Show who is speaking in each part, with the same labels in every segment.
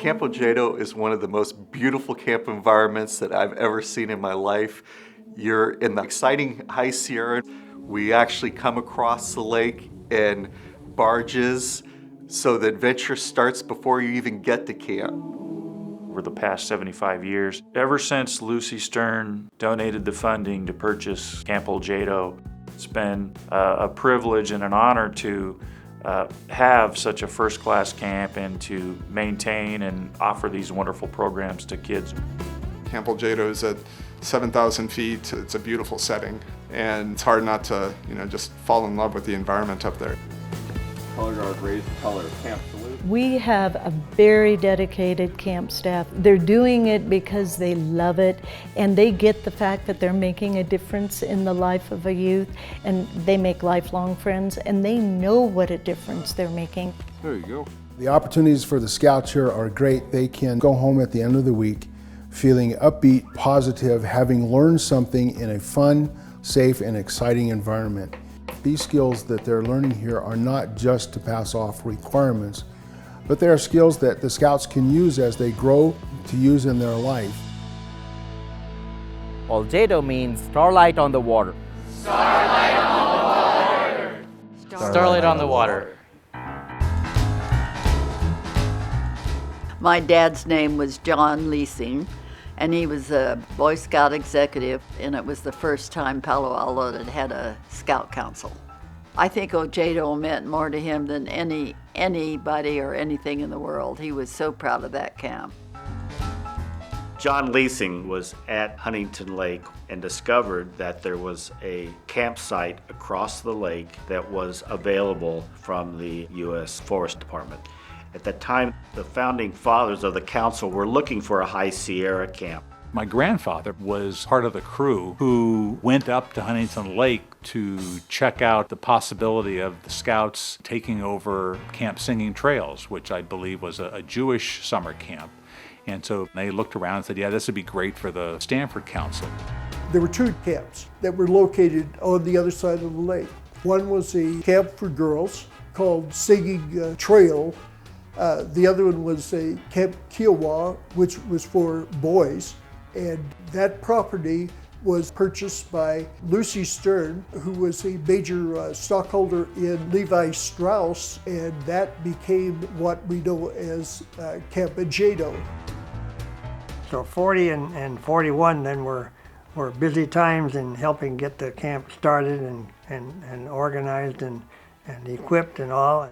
Speaker 1: Camp Oojedo is one of the most beautiful camp environments that I've ever seen in my life. You're in the exciting high Sierra. We actually come across the lake in barges, so the adventure starts before you even get to camp.
Speaker 2: Over the past 75 years, ever since Lucy Stern donated the funding to purchase Camp Oljato, it's been a privilege and an honor to have such a first-class camp and to maintain and offer these wonderful programs to kids.
Speaker 3: Camp Oljato is at 7,000 feet. It's a beautiful setting, and it's hard not to, just fall in love with the environment up there.
Speaker 4: Color guard raised the color of camp salute.
Speaker 5: We have a very dedicated camp staff. They're doing it because they love it, and they get the fact that they're making a difference in the life of a youth, and they make lifelong friends, and they know what a difference they're making.
Speaker 4: There you go.
Speaker 6: The opportunities for the scouts here are great. They can go home at the end of the week feeling upbeat, positive, having learned something in a fun, safe, and exciting environment. These skills that they're learning here are not just to pass off requirements, but they are skills that the scouts can use as they grow to use in their life.
Speaker 7: Oljato means starlight on the water.
Speaker 8: Starlight on the water.
Speaker 7: Starlight on the water.
Speaker 9: My dad's name was John Leasing, and he was a Boy Scout executive, and it was the first time Palo Alto had a scout council. I think Oojedo meant more to him than anybody or anything in the world. He was so proud of that camp.
Speaker 10: John Leasing was at Huntington Lake and discovered that there was a campsite across the lake that was available from the U.S. Forest Department. At that time, the founding fathers of the council were looking for a high Sierra camp.
Speaker 2: My grandfather was part of the crew who went up to Huntington Lake to check out the possibility of the scouts taking over Camp Singing Trails, which I believe was a Jewish summer camp. And so they looked around and said, yeah, this would be great for the Stanford Council.
Speaker 11: There were two camps that were located on the other side of the lake. One was a camp for girls called Singing Trail. The other one was a Camp Kiowa, which was for boys. And that property was purchased by Lucy Stern, who was a major stockholder in Levi Strauss, and that became what we know as Camp Oojedo.
Speaker 12: So 40 and 41 then were busy times in helping get the camp started and organized and equipped and all.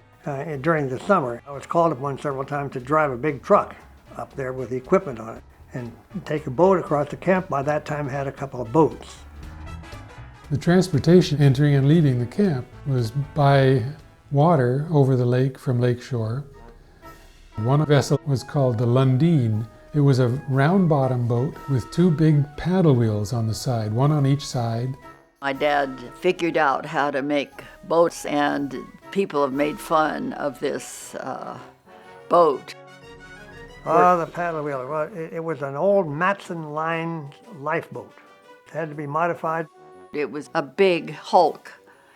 Speaker 12: During the summer, I was called upon several times to drive a big truck up there with equipment on it and take a boat across the camp. By that time, I had a couple of boats.
Speaker 13: The transportation entering and leaving the camp was by water over the lake from Lakeshore. One vessel was called the Lundin. It was a round bottom boat with two big paddle wheels on the side, one on each side.
Speaker 9: My dad figured out how to make boats, and people have made fun of this boat.
Speaker 12: Oh, the paddle wheel. Well, it was an old Matson line lifeboat. It had to be modified.
Speaker 9: It was a big hulk.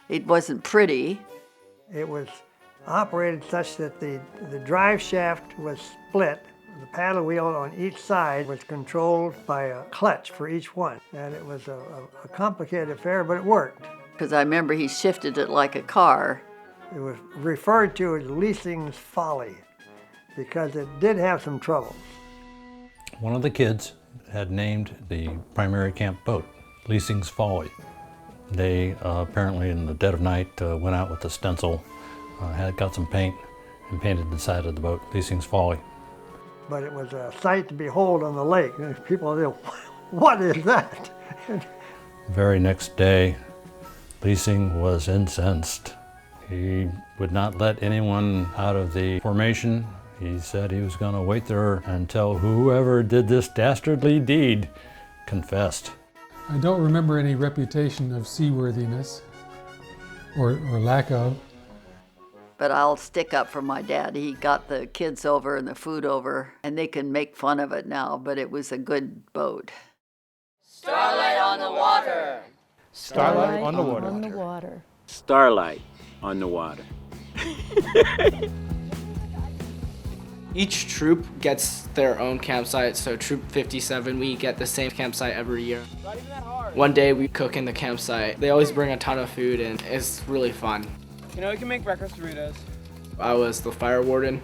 Speaker 9: It wasn't pretty.
Speaker 12: It was operated such that the drive shaft was split. The paddle wheel on each side was controlled by a clutch for each one. And it was a complicated affair, but it worked.
Speaker 9: Because I remember he shifted it like a car.
Speaker 12: It was referred to as Leasing's Folly, because it did have some troubles.
Speaker 14: One of the kids had named the primary camp boat Leasing's Folly. They apparently in the dead of night went out with a stencil, got some paint, and painted the side of the boat Leasing's Folly.
Speaker 12: But it was a sight to behold on the lake. People said, what is that?
Speaker 14: The very next day, Leasing was incensed. He would not let anyone out of the formation. He said he was going to wait there until whoever did this dastardly deed confessed.
Speaker 13: I don't remember any reputation of seaworthiness or lack of.
Speaker 9: But I'll stick up for my dad. He got the kids over and the food over, and they can make fun of it now, but it was a good boat.
Speaker 8: Starlight on the water.
Speaker 7: Starlight on the water.
Speaker 5: On the water.
Speaker 4: Starlight on the water.
Speaker 15: Each troop gets their own campsite, so Troop 57, we get the same campsite every year. One day we cook in the campsite. They always bring a ton of food and it's really fun.
Speaker 16: You know, we can make breakfast burritos.
Speaker 15: I was the fire warden,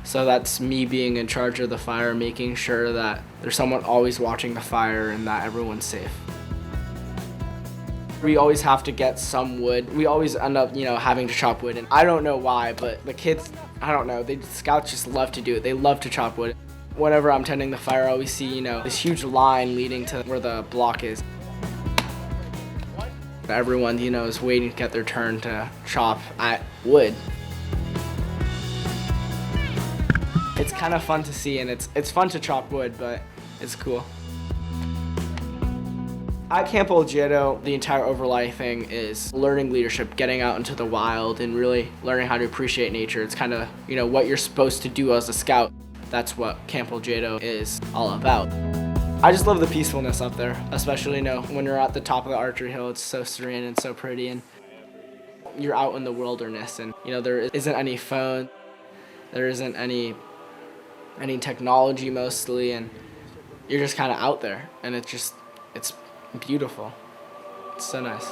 Speaker 15: so that's me being in charge of the fire, making sure that there's someone always watching the fire and that everyone's safe. We always have to get some wood. We always end up, having to chop wood, and I don't know why, but the kids, I don't know, scouts just love to do it. They love to chop wood. Whenever I'm tending the fire, I always see, this huge line leading to where the block is. Everyone, is waiting to get their turn to chop at wood. It's kind of fun to see, and it's fun to chop wood, but it's cool. At Camp Oljato, the entire overlay thing is learning leadership, getting out into the wild, and really learning how to appreciate nature. It's kind of, what you're supposed to do as a scout. That's what Camp Oljato is all about. I just love the peacefulness up there, especially, when you're at the top of the archery hill. It's so serene and so pretty, and you're out in the wilderness, and, there isn't any phone, there isn't any technology mostly, and you're just kind of out there, and it's beautiful. It's so nice.